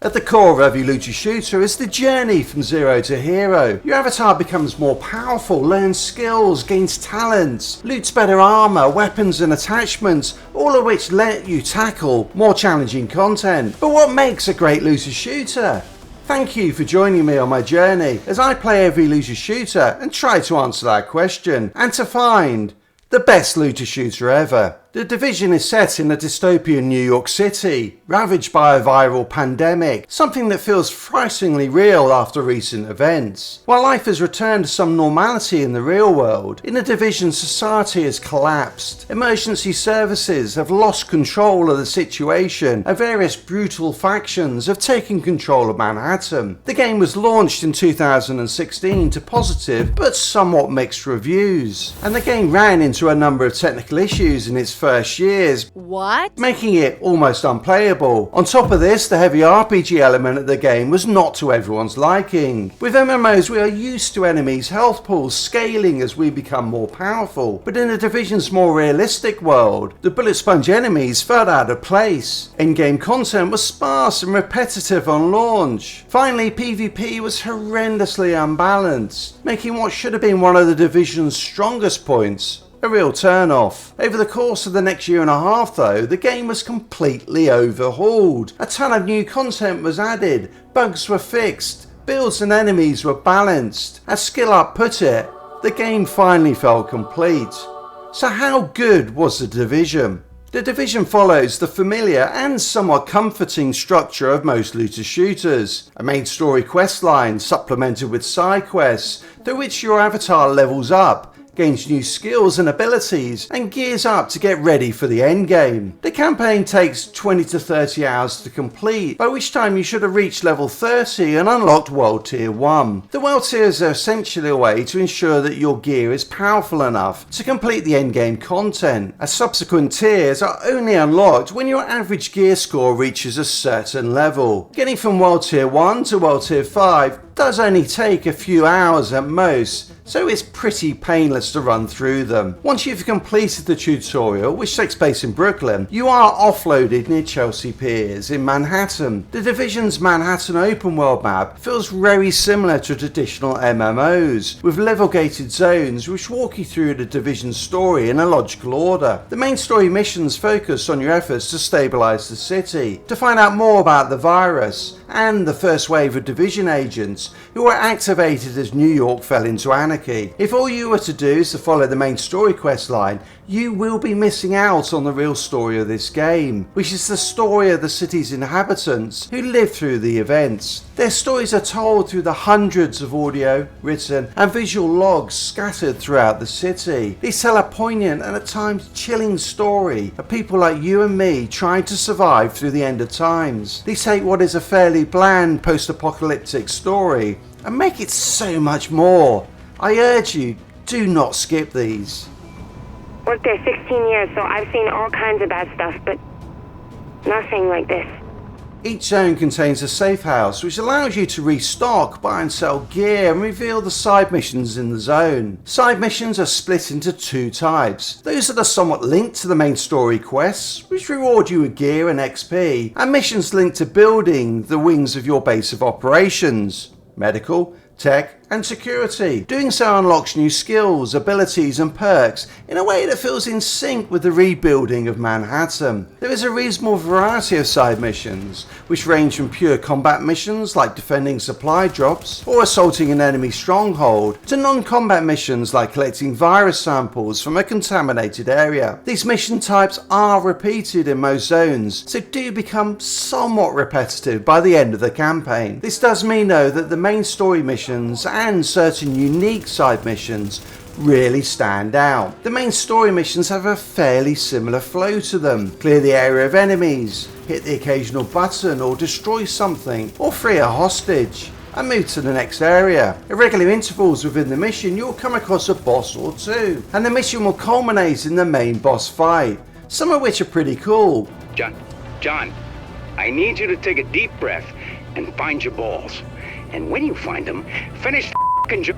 At the core of every looter shooter is the journey from zero to hero. Your avatar becomes more powerful, learns skills, gains talents, loots better armor, weapons and attachments, all of which let you tackle more challenging content. But what makes a great looter shooter? Thank you for joining me on my journey as I play every looter shooter and try to answer that question and to find the best looter shooter ever. The Division is set in a dystopian New York City, ravaged by a viral pandemic, something that feels frighteningly real after recent events. While life has returned to some normality in the real world, in the Division society has collapsed, emergency services have lost control of the situation, and various brutal factions have taken control of Manhattan. The game was launched in 2016 to positive but somewhat mixed reviews, and the game ran into a number of technical issues in its first years, making it almost unplayable. On top of this, the heavy RPG element of the game was not to everyone's liking. With MMOs, we are used to enemies' health pools scaling as we become more powerful, but in the Division's more realistic world, the bullet sponge enemies felt out of place. In-game content was sparse and repetitive on launch. Finally, PvP was horrendously unbalanced, making what should have been one of the Division's strongest points a real turn-off. Over the course of the next year and a half though, the game was completely overhauled. A ton of new content was added, bugs were fixed, builds and enemies were balanced. As SkillUp put it, the game finally felt complete. So how good was the Division? The Division follows the familiar and somewhat comforting structure of most looter shooters. A main story questline supplemented with side quests through which your avatar levels up, gains new skills and abilities, and gears up to get ready for the endgame. The campaign takes 20 to 30 hours to complete, by which time you should have reached level 30 and unlocked World Tier 1. The World Tiers are essentially a way to ensure that your gear is powerful enough to complete the endgame content, as subsequent tiers are only unlocked when your average gear score reaches a certain level. Getting from World Tier 1 to World Tier 5 does only take a few hours at most, so it's pretty painless to run through them. Once you've completed the tutorial, which takes place in Brooklyn, you are offloaded near Chelsea Piers in Manhattan. The Division's Manhattan open world map feels very similar to traditional MMOs, with level-gated zones which walk you through the Division story in a logical order. The main story missions focus on your efforts to stabilise the city, to find out more about the virus, and the first wave of Division agents who were activated as New York fell into anarchy. If all you were to do is to follow the main story quest line, you will be missing out on the real story of this game, which is the story of the city's inhabitants who live through the events. Their stories are told through the hundreds of audio, written and visual logs scattered throughout the city. These tell a poignant and at times chilling story of people like you and me trying to survive through the end of times. These take what is a fairly bland post-apocalyptic story and make it so much more. I urge you, do not skip these. Worked there 16 years, so I've seen all kinds of bad stuff, but nothing like this. Each zone contains a safe house which allows you to restock, buy and sell gear and reveal the side missions in the zone. Side missions are split into two types. Those that are somewhat linked to the main story quests, which reward you with gear and XP, and missions linked to building the wings of your base of operations, medical, tech and security. Doing so unlocks new skills, abilities and perks in a way that feels in sync with the rebuilding of Manhattan. There is a reasonable variety of side missions, which range from pure combat missions like defending supply drops or assaulting an enemy stronghold, to non-combat missions like collecting virus samples from a contaminated area. These mission types are repeated in most zones, so do become somewhat repetitive by the end of the campaign. This does mean though that the main story missions and certain unique side missions really stand out. The main story missions have a fairly similar flow to them. Clear the area of enemies, hit the occasional button or destroy something, or free a hostage, and move to the next area. At regular intervals within the mission you'll come across a boss or two, and the mission will culminate in the main boss fight, some of which are pretty cool. John, I need you to take a deep breath and find your balls. And when you find them, finish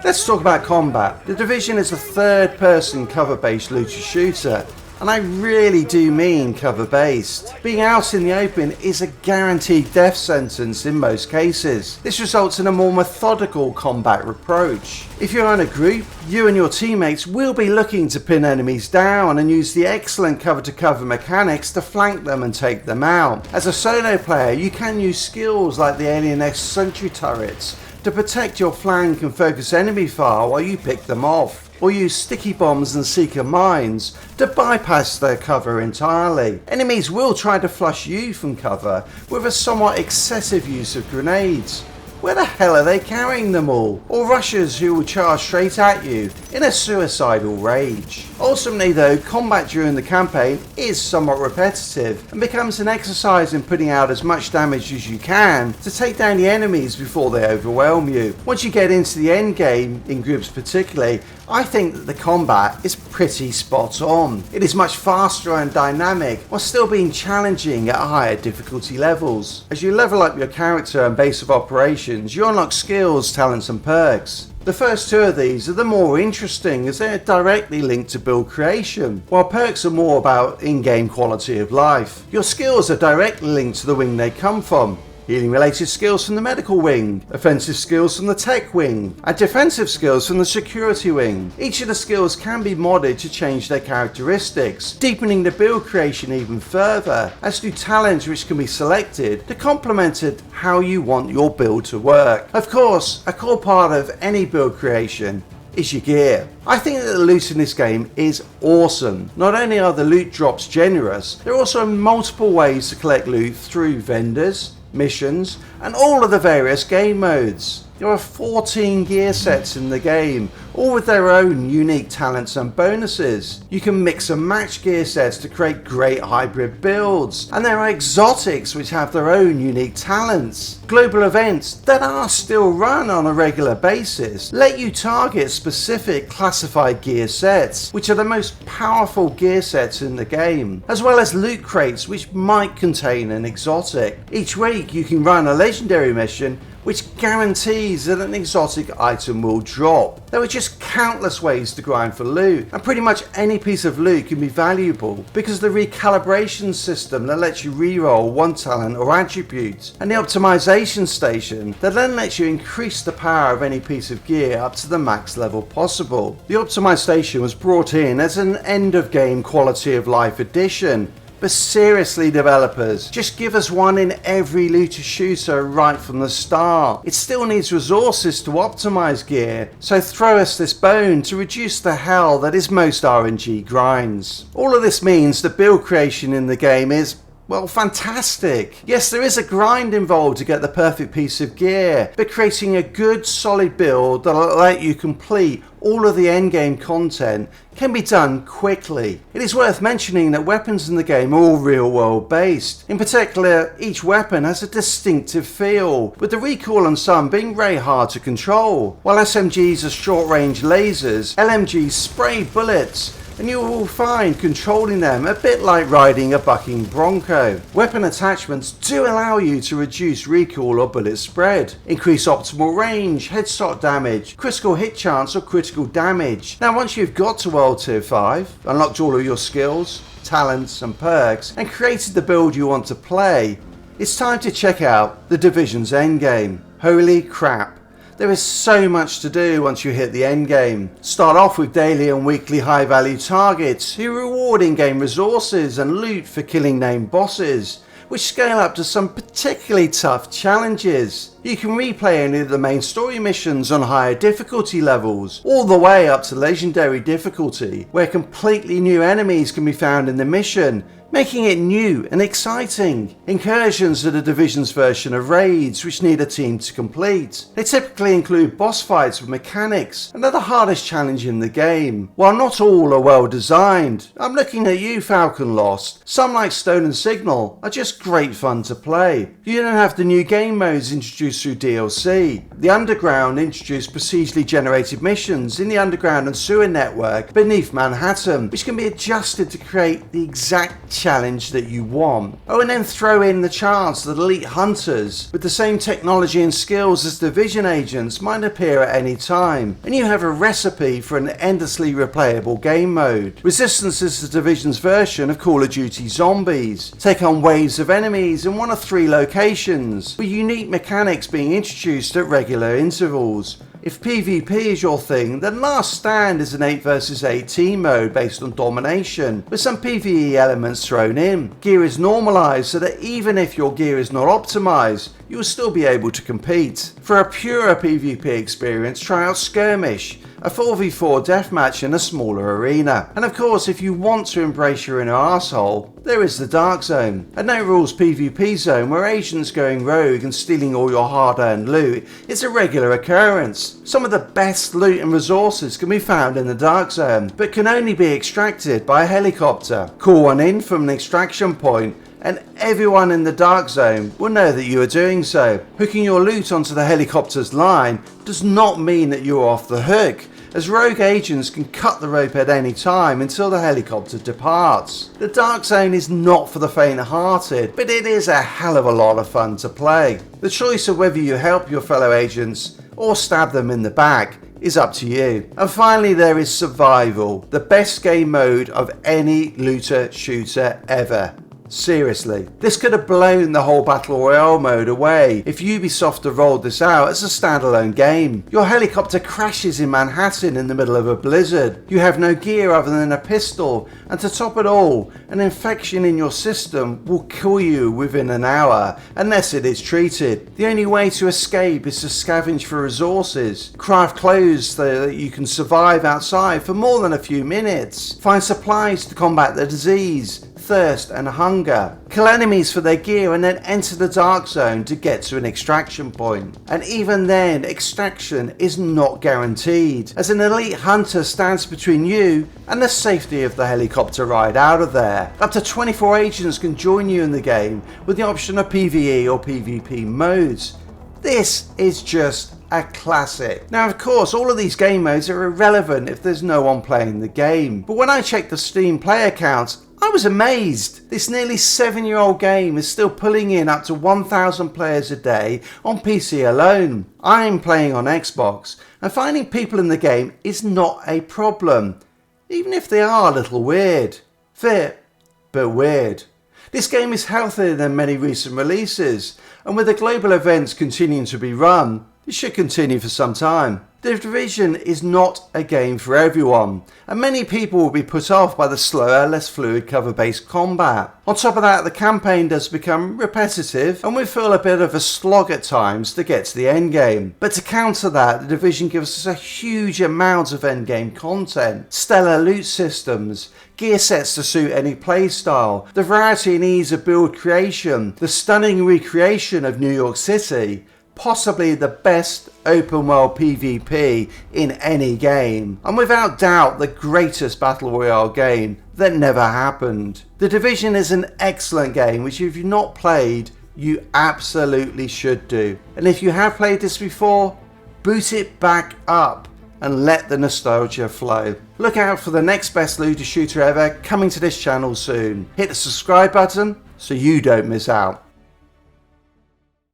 Let's talk about combat. The Division is a third-person cover-based looter shooter. And I really do mean cover-based. Being out in the open is a guaranteed death sentence in most cases. This results in a more methodical combat approach. If you're in a group, you and your teammates will be looking to pin enemies down and use the excellent cover-to-cover mechanics to flank them and take them out. As a solo player, you can use skills like the Alien X sentry turrets to protect your flank and focus enemy fire while you pick them off, or use sticky bombs and seeker mines to bypass their cover entirely. Enemies will try to flush you from cover with a somewhat excessive use of grenades. Where the hell are they carrying them all? Or rushers who will charge straight at you in a suicidal rage. Ultimately though, combat during the campaign is somewhat repetitive and becomes an exercise in putting out as much damage as you can to take down the enemies before they overwhelm you. Once you get into the end game, in groups particularly, I think that the combat is pretty spot on. It is much faster and dynamic while still being challenging at higher difficulty levels. As you level up your character and base of operations, you unlock skills, talents and perks. The first two of these are the more interesting as they are directly linked to build creation, while perks are more about in-game quality of life. Your skills are directly linked to the wing they come from. Healing related skills from the medical wing, offensive skills from the tech wing, and defensive skills from the security wing. Each of the skills can be modded to change their characteristics, deepening the build creation even further, as do talents which can be selected to complement how you want your build to work. Of course, a core part of any build creation is your gear. I think that the loot in this game is awesome. Not only are the loot drops generous, there are also multiple ways to collect loot through vendors, missions, and all of the various game modes. There are 14 gear sets in the game, all with their own unique talents and bonuses. You can mix and match gear sets to create great hybrid builds, and there are exotics which have their own unique talents. Global events that are still run on a regular basis let you target specific classified gear sets, which are the most powerful gear sets in the game, as well as loot crates which might contain an exotic. Each week you can run a legendary mission which guarantees that an exotic item will drop. There are just countless ways to grind for loot, and pretty much any piece of loot can be valuable because of the recalibration system that lets you reroll one talent or attribute, and the optimization station that then lets you increase the power of any piece of gear up to the max level possible. The optimized station was brought in as an end of game quality of life addition. But seriously developers, just give us one in every looter shooter right from the start. It still needs resources to optimize gear, so throw us this bone to reduce the hell that is most RNG grinds. All of this means that build creation in the game is, well, fantastic. Yes, there is a grind involved to get the perfect piece of gear, but creating a good solid build that'll let you complete all of the endgame content can be done quickly. It is worth mentioning that weapons in the game are all real world based. In particular, each weapon has a distinctive feel, with the recoil on some being very hard to control. While SMGs are short range lasers, LMGs spray bullets, and you will find controlling them a bit like riding a bucking bronco. Weapon attachments do allow you to reduce recoil or bullet spread, increase optimal range, headshot damage, critical hit chance or critical damage. Now once you've got to World Tier 5, unlocked all of your skills, talents and perks, and created the build you want to play, it's time to check out the Division's endgame. Holy crap. There is so much to do once you hit the end game. Start off with daily and weekly high value targets who reward in-game resources and loot for killing named bosses, which scale up to some particularly tough challenges. You can replay any of the main story missions on higher difficulty levels, all the way up to legendary difficulty, where completely new enemies can be found in the mission, making it new and exciting. Incursions are the Division's version of raids which need a team to complete. They typically include boss fights with mechanics and are the hardest challenge in the game. While not all are well designed, I'm looking at you Falcon Lost, some like Stone and Signal are just great fun to play. You don't have the new game modes introduced through DLC. The Underground introduced procedurally generated missions in the underground and sewer network beneath Manhattan, which can be adjusted to create the exact challenge that you want. Oh, and then throw in the chance that elite hunters with the same technology and skills as Division agents might appear at any time, and you have a recipe for an endlessly replayable game mode. Resistance is the Division's version of Call of Duty Zombies. Take on waves of enemies in one of 3 locations, with unique mechanics being introduced at regular intervals. If PvP is your thing, then Last Stand is an 8 vs 8 team mode based on domination, with some PvE elements thrown in. Gear is normalised so that even if your gear is not optimised, you will still be able to compete. For a purer PvP experience, try out Skirmish, a 4v4 deathmatch in a smaller arena. And of course, if you want to embrace your inner arsehole, there is the Dark Zone, a no rules PvP zone where agents going rogue and stealing all your hard-earned loot is a regular occurrence. Some of the best loot and resources can be found in the Dark Zone, but can only be extracted by a helicopter. Call one in from an extraction point, and everyone in the Dark Zone will know that you are doing so. Hooking your loot onto the helicopter's line does not mean that you are off the hook, as rogue agents can cut the rope at any time until the helicopter departs. The Dark Zone is not for the faint-hearted, but it is a hell of a lot of fun to play. The choice of whether you help your fellow agents or stab them in the back is up to you. And finally, there is Survival, the best game mode of any looter shooter ever. Seriously, this could have blown the whole Battle Royale mode away if Ubisoft had rolled this out as a standalone game. Your helicopter crashes in Manhattan in the middle of a blizzard. You have no gear other than a pistol, and to top it all, an infection in your system will kill you within an hour unless it is treated. The only way to escape is to scavenge for resources, craft clothes so that you can survive outside for more than a few minutes, find supplies to combat the disease, thirst and hunger, kill enemies for their gear, and then enter the Dark Zone to get to an extraction point. And even then, extraction is not guaranteed, as an elite hunter stands between you and the safety of the helicopter ride out of there. Up to 24 agents can join you in the game with the option of PvE or PvP modes. This is just a classic. Now, of course, all of these game modes are irrelevant if there's no one playing the game, but when I checked the Steam player counts, I was amazed. This nearly 7-year-old game is still pulling in up to 1,000 players a day on PC alone. I'm playing on Xbox, and finding people in the game is not a problem, even if they are a little weird. Fit, but weird. This game is healthier than many recent releases, and with the global events continuing to be run, it should continue for some time. The Division is not a game for everyone, and many people will be put off by the slower, less fluid cover-based combat. On top of that, the campaign does become repetitive, and we feel a bit of a slog at times to get to the endgame. But to counter that, the Division gives us a huge amount of endgame content, stellar loot systems, gear sets to suit any playstyle, the variety and ease of build creation, the stunning recreation of New York City, possibly the best open world PvP in any game, and without doubt the greatest Battle Royale game that never happened. The Division is an excellent game which, if you've not played, you absolutely should do. And if you have played this before, boot it back up and let the nostalgia flow. Look out for the next best looter shooter ever coming to this channel soon. Hit the subscribe button so you don't miss out.